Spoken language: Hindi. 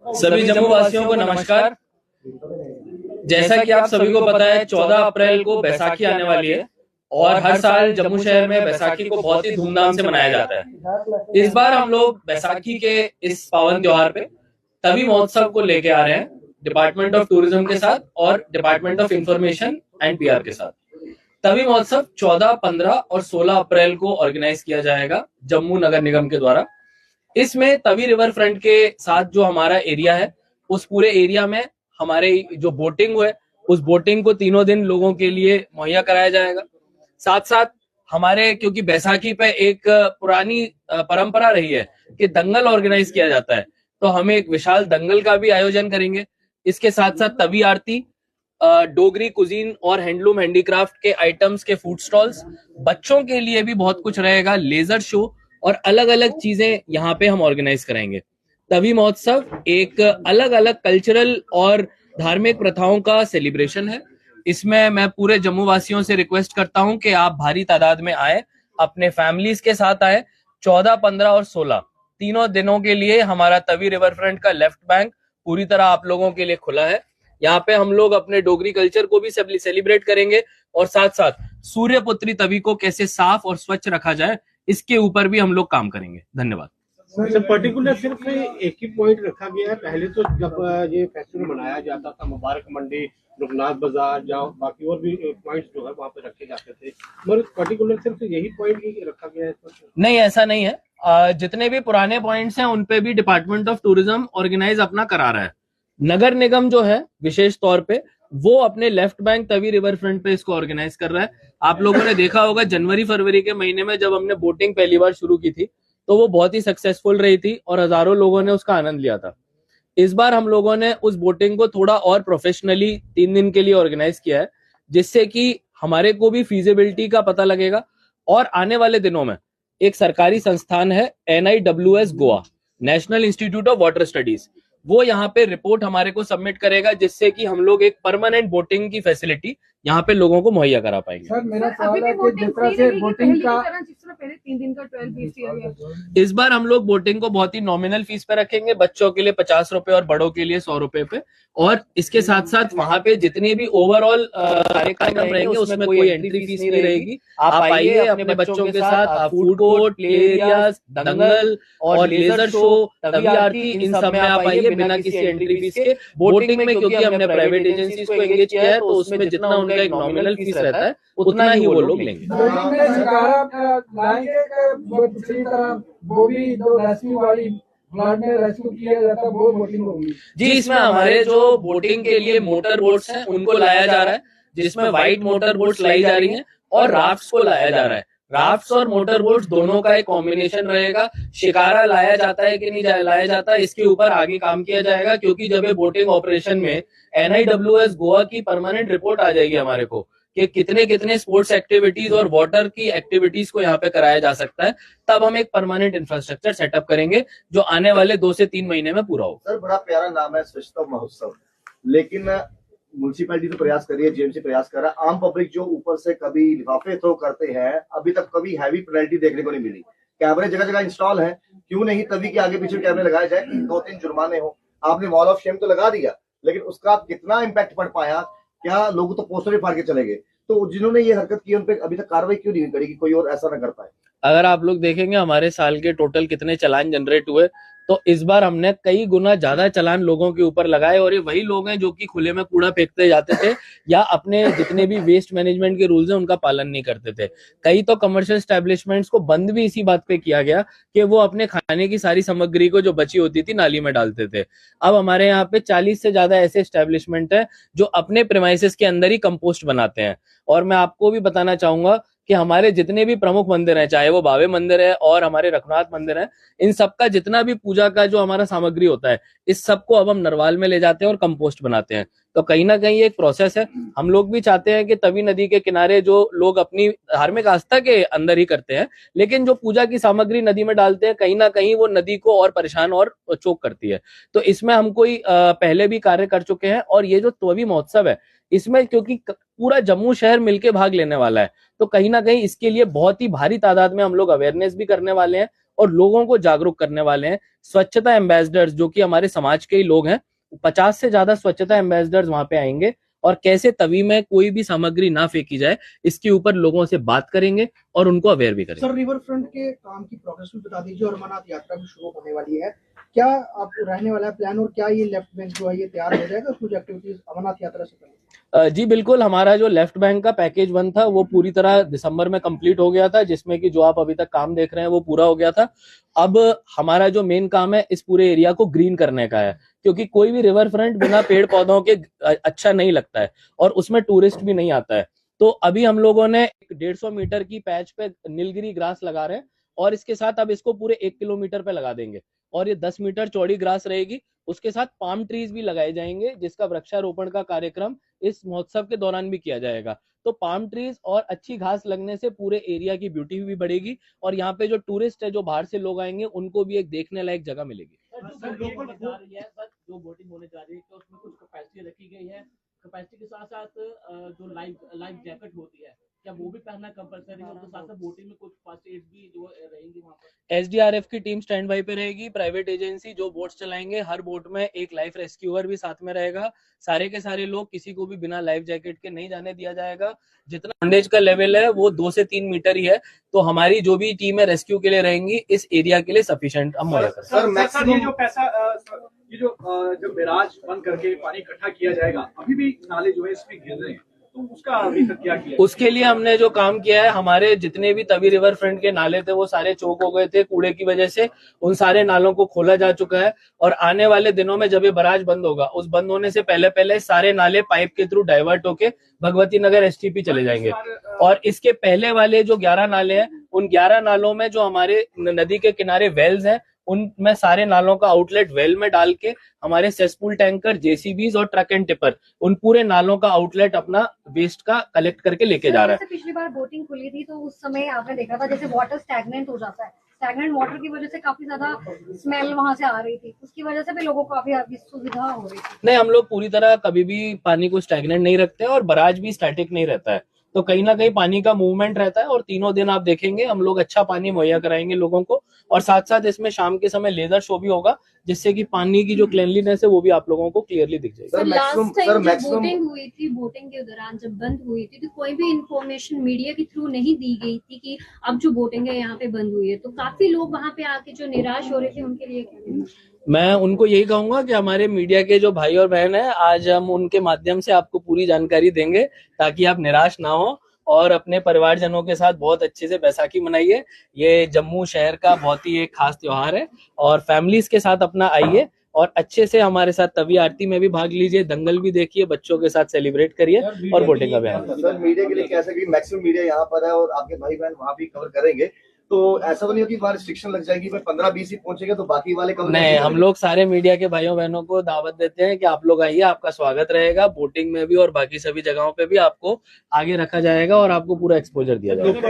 सभी जम्मू वासियों को नमस्कार। जैसा कि आप सभी को पता है 14 अप्रैल को बैसाखी आने वाली है और हर साल जम्मू शहर में बैसाखी को बहुत ही धूमधाम से मनाया जाता है। इस बार हम लोग बैसाखी के इस पावन त्योहार पे तवी महोत्सव को लेके आ रहे हैं डिपार्टमेंट ऑफ टूरिज्म के साथ और department of information and PR के साथ। तवी महोत्सव 14, 15 और 16 अप्रैल को ऑर्गेनाइज किया जाएगा जम्मू नगर निगम के द्वारा। इसमें तवी रिवर फ्रंट के साथ जो हमारा एरिया है उस पूरे एरिया में हमारे जो बोटिंग है उस बोटिंग को तीनों दिन लोगों के लिए मुहैया कराया जाएगा। साथ साथ हमारे क्योंकि बैसाखी पे एक पुरानी परंपरा रही है कि दंगल ऑर्गेनाइज किया जाता है, तो हम एक विशाल दंगल का भी आयोजन करेंगे। इसके साथ साथ तवी आरती, डोगरी कुजीन और हैंडलूम हैंडीक्राफ्ट के आइटम्स के फूड स्टॉल्स, बच्चों के लिए भी बहुत कुछ रहेगा, लेजर शो और अलग अलग चीजें यहाँ पे हम ऑर्गेनाइज करेंगे। तवी महोत्सव एक अलग अलग कल्चरल और धार्मिक प्रथाओं का सेलिब्रेशन है। इसमें मैं पूरे जम्मू वासियों से रिक्वेस्ट करता हूं कि आप भारी तादाद में आए, अपने फैमिलीज के साथ आए। 14, 15 और 16 तीनों दिनों के लिए हमारा तवी रिवर फ्रंट का लेफ्ट बैंक पूरी तरह आप लोगों के लिए खुला है। यहाँ पे हम लोग अपने डोगरी कल्चर को भी सेलिब्रेट करेंगे और साथ साथ सूर्यपुत्री तवी को कैसे साफ और स्वच्छ रखा जाए इसके ऊपर भी हम लोग काम करेंगे। धन्यवाद। सर, पर्टिकुलर सिर्फ एक ही पॉइंट रखा गया है। पहले तो जब ये फेस्टिवल मनाया जाता था मुबारक मंडी, रघुनाथ बाजार, जहाँ बाकी और भी पॉइंट्स जो है वहाँ पे रखे जाते थे, मगर पर्टिकुलर सिर्फ यही पॉइंट ही रखा गया है? नहीं, ऐसा नहीं है। जितने भी पुराने पॉइंट्स हैं उन पे भी डिपार्टमेंट ऑफ टूरिज्म ऑर्गेनाइज अपना करा रहा है। नगर निगम जो है विशेष तौर पे वो अपने left bank Tawi river front पे इसको ऑर्गेनाइज कर रहा है। आप लोगों ने देखा होगा जनवरी फरवरी के महीने में जब हमने बोटिंग पहली बार शुरू की थी तो वो बहुत ही सक्सेसफुल रही थी और हजारों लोगों ने उसका आनंद लिया था। इस बार हम लोगों ने उस बोटिंग को थोड़ा और प्रोफेशनली 3 दिन के लिए ऑर्गेनाइज किया है, जिससे कि हमारे को भी फीजिबिलिटी का पता लगेगा। और आने वाले दिनों में एक सरकारी संस्थान है NIWS Goa, national institute of water studies, वो यहाँ पे रिपोर्ट हमारे को सबमिट करेगा, जिससे कि हम लोग एक परमानेंट बोटिंग की फैसिलिटी यहाँ पे लोगों को मुहैया करा पाएंगे। सर, मेरा सवाल है कि जिस तरह से बोटिंग का पहले 3 दिन का 12 फीस दिया गया, इस बार हम लोग बोटिंग को बहुत ही नॉमिनल फीस पे रखेंगे, बच्चों के लिए 50 रुपए और बड़ों के लिए 100 रुपए पे। और इसके साथ साथ वहाँ पे जितने भी ओवरऑल कार्यक्रम रहेंगे उसमें कोई एंट्री फीस नहीं रहेगी। आप आइए अपने बच्चों के साथ, फूड कोर्ट, प्ले एरियाज, दंगल और लेजर शो, तवी आरती, इन सब में आप आइए बिना किसी एंट्री फीस के। बोटिंग में क्योंकि हमने प्राइवेट एजेंसीज को एंगेज किया है तो उसमें जितना उनका एक नॉमिनल फीस रहता है उतना ही वो लोग लेंगे। वो भी जो रेस्क्यू वाली फ्लड में रेस्क्यू किया जाता है वो बोटिंग होगी जी। इसमें हमारे जो बोटिंग के लिए मोटर बोट्स हैं उनको लाया जा रहा है, जिसमें व्हाइट मोटर बोट्स लाई जा रही हैं और राफ्ट्स को लाया जा रहा है। राफ्ट्स और मोटर बोट्स दोनों का एक कॉम्बिनेशन रहेगा। शिकारा लाया जाता है कि नहीं लाया जाता है इसके ऊपर आगे काम किया जाएगा, क्योंकि जब ये बोटिंग ऑपरेशन में NIWS गोवा की परमानेंट रिपोर्ट आ जाएगी हमारे को कि कितने कितने स्पोर्ट्स एक्टिविटीज और वाटर की एक्टिविटीज को यहाँ पे कराया जा सकता है, तब हम एक परमानेंट इंफ्रास्ट्रक्चर सेटअप करेंगे जो आने वाले 2 से 3 महीने में पूरा होगा। सर, बड़ा प्यारा नाम है स्वच्छता महोत्सव, लेकिन म्युनिसिपैलिटी तो प्रयास कर रही है, जेएमसी प्रयास कर रहा है, आम पब्लिक जो ऊपर से कभी लिफाफे थ्रो करते हैं, अभी तक कभी हैवी पेनल्टी देखने को नहीं मिली। कैमरे जगह जगह इंस्टॉल है, क्यों नहीं तभी के आगे पीछे कैमरे लगाए जाए, 2-3 जुर्माने हो। आपने वॉल ऑफ शेम तो लगा दिया, लेकिन उसका कितना इम्पैक्ट पड़ पाया? क्या लोग तो पोस्टर ही फाड़ के चले गए? तो जिन्होंने ये हरकत की उन पे अभी तक कार्रवाई क्यों नहीं करी कि कोई और ऐसा ना कर पाए? अगर आप लोग देखेंगे हमारे साल के टोटल कितने चालान जनरेट हुए, तो इस बार हमने कई गुना ज्यादा चालान लोगों के ऊपर लगाए। और ये वही लोग हैं जो कि खुले में कूड़ा फेंकते जाते थे या अपने जितने भी वेस्ट मैनेजमेंट के रूल्स हैं उनका पालन नहीं करते थे। कई तो कमर्शियल एस्टेब्लिशमेंट्स को बंद भी इसी बात पे किया गया कि वो अपने खाने की सारी सामग्री को जो बची होती थी नाली में डालते थे। अब हमारे यहाँ पे 40 से ज्यादा ऐसे एस्टेब्लिशमेंट है जो अपने प्रेमाइसेस के अंदर ही कंपोस्ट बनाते हैं। और मैं आपको भी बताना चाहूंगा कि हमारे जितने भी प्रमुख मंदिर हैं, चाहे वो बावे मंदिर है और हमारे रघुनाथ मंदिर है, इन सबका जितना भी पूजा का जो हमारा सामग्री होता है, इस सबको अब हम नरवाल में ले जाते हैं और कंपोस्ट बनाते हैं। तो कहीं ना कहीं एक प्रोसेस है। हम लोग भी चाहते हैं कि तवी नदी के किनारे जो लोग अपनी धार्मिक आस्था के अंदर ही करते हैं, लेकिन जो पूजा की सामग्री नदी में डालते हैं, कहीं ना कहीं वो नदी को और परेशान और चोक करती है। तो इसमें हम कोई पहले भी कार्य कर चुके हैं। और ये जो तवी महोत्सव है, इसमें क्योंकि पूरा जम्मू शहर मिलके भाग लेने वाला है, तो कहीं ना कहीं इसके लिए बहुत ही भारी तादाद में हम लोग अवेयरनेस भी करने वाले हैं और लोगों को जागरूक करने वाले हैं। स्वच्छता एम्बेसडर्स जो कि हमारे समाज के ही लोग हैं, 50 से ज्यादा स्वच्छता एम्बेसडर्स वहां पे आएंगे और कैसे तवी में कोई भी सामग्री ना फेंकी जाए इसके ऊपर लोगों से बात करेंगे और उनको अवेयर भी करेंगे। सर, रिवर फ्रंट के काम की प्रोग्रेस भी बता दीजिए और अमरनाथ यात्रा भी शुरू होने वाली है, क्या आप रहने वाला है प्लान, और क्या ये लेफ्ट बैंक जो है ये तैयार हो जाएगा कुछ एक्टिविटीज अमरनाथ यात्रा से पहले? जी बिल्कुल, हमारा जो लेफ्ट बैंक का पैकेज 1 था वो पूरी तरह दिसंबर में कंप्लीट हो गया था, जिसमें कि जो आप अभी तक काम देख रहे हैं वो पूरा हो गया था। अब हमारा जो मेन काम है इस पूरे एरिया को ग्रीन करने का है, क्योंकि कोई भी रिवर फ्रंट बिना पेड़ पौधों के अच्छा नहीं लगता है और उसमें टूरिस्ट भी नहीं आता है। तो अभी हम लोगों ने 150 मीटर की पैच पे नीलगिरी ग्रास लगा रहे हैं और इसके साथ अब इसको पूरे 1 किलोमीटर पे लगा देंगे और ये 10 मीटर चौड़ी ग्रास रहेगी। उसके साथ पाम ट्रीज भी लगाए जाएंगे जिसका वृक्षारोपण का कार्यक्रम इस महोत्सव के दौरान भी किया जाएगा। तो पाम ट्रीज और अच्छी घास लगने से पूरे एरिया की ब्यूटी भी बढ़ेगी और यहाँ पे जो टूरिस्ट है, जो बाहर से लोग आएंगे, उनको भी एक देखने लायक जगह मिलेगी। जो बोटिंग होने जा रही है, तो उसमें कुछ कैपेसिटी रखी गई है, कैपेसिटी के साथ साथ जो लाइफ जैकेट होती है, क्या वो भी पहनना कंपलसरी है? उसके साथ साथ बोटिंग में कुछ फर्स्ट एड भी जो रहेंगी वहाँ पर? एसडीआरएफ की टीम स्टैंड बाई पे रहेगी, प्राइवेट एजेंसी जो बोट्स चलाएंगे, हर बोट में एक लाइफ रेस्क्यूअर भी साथ में रहेगा। सारे के सारे लोग, किसी को भी बिना लाइफ जैकेट के नहीं जाने दिया जाएगा। जितना बॉन्डेज का लेवल है वो 2 से 3 मीटर ही है, तो हमारी जो भी टीम है रेस्क्यू के लिए रहेंगी इस एरिया के लिए सफिशिएंट हम मुहैया करेंगे। सर, ये जो पैसा ये जो जब बैराज बंद करके पानी इकट्ठा किया जाएगा, अभी भी नाले जो है इसमें गिर रहे हैं, तो उसका अभी तक क्या किया? उसके लिए हमने जो काम किया है, हमारे जितने भी तवी रिवर फ्रंट के नाले थे वो सारे चौक हो गए थे कूड़े की वजह से, उन सारे नालों को खोला जा चुका है और आने वाले दिनों में जब ये बराज बंद होगा, उस बंद होने से पहले पहले सारे नाले पाइप के थ्रू डाइवर्ट होके भगवती नगर एसटीपी चले जाएंगे। और इसके पहले वाले जो 11 नाले हैं, उन 11 नालों में जो हमारे नदी के किनारे वेल्स हैं, उनमें सारे नालों का आउटलेट वेल में डाल के हमारे सेसपूल टैंकर, जेसीबीज और ट्रक एंड टिपर उन पूरे नालों का आउटलेट अपना वेस्ट का कलेक्ट करके लेके जा रहा है। पिछली बार बोटिंग खुली थी तो उस समय आपने देखा था जैसे वाटर स्टैग्नेंट हो जाता है, स्टैग्नेंट वाटर की वजह से काफी ज्यादा स्मेल वहां से आ रही थी, उसकी वजह से भी लोगों को काफी सुविधा हो रही थी। नहीं, हम लोग पूरी तरह कभी भी पानी को स्टैग्नेंट नहीं रखते और बराज भी स्टैटिक नहीं रहता है, तो कहीं ना कहीं पानी का मूवमेंट रहता है और तीनों दिन आप देखेंगे हम लोग अच्छा पानी मुहैया कराएंगे लोगों को। और साथ साथ इसमें शाम के समय लेजर शो भी होगा, जिससे कि पानी की जो क्लीनलीनेस है वो भी आप लोगों को क्लियरली दिख जाएगी। लास्ट टाइम जब बोटिंग हुई थी, बोटिंग के दौरान जब बंद हुई थी, तो कोई भी इंफॉर्मेशन मीडिया के थ्रू नहीं दी गई थी कि अब जो बोटिंग है यहाँ पे बंद हुई है, तो काफी लोग वहाँ पे आके जो निराश हो रहे थे उनके लिए क्या? मैं उनको यही कहूंगा कि हमारे मीडिया के जो भाई और बहन हैं, आज हम उनके माध्यम से आपको पूरी जानकारी देंगे ताकि आप निराश ना हो और अपने परिवारजनों के साथ बहुत अच्छे से बैसाखी मनाइए। ये जम्मू शहर का बहुत ही एक खास त्योहार है और फैमिलीज के साथ अपना आइए और अच्छे से हमारे साथ तवी आरती में भी भाग लीजिए, दंगल भी देखिए, बच्चों के साथ सेलिब्रेट करिए और बोटिंग का भी आनंद। सर, मीडिया के लिए कैसा कि मैक्सिमम मीडिया यहाँ पर है और आपके भाई बहन वहाँ भी कवर करेंगे, तो ऐसा तो नहीं हो कि वहाँ रिस्ट्रिक्शन लग जाएगी, 15-20 ही पहुंचेगा तो बाकी वाले कवर नहीं, हम लोग सारे मीडिया के भाइयों बहनों को दावत देते हैं कि आप लोग आइए, आपका स्वागत रहेगा। बोटिंग में भी और बाकी सभी जगहों पे भी आपको आगे रखा जाएगा और आपको पूरा एक्सपोजर दिया जाएगा।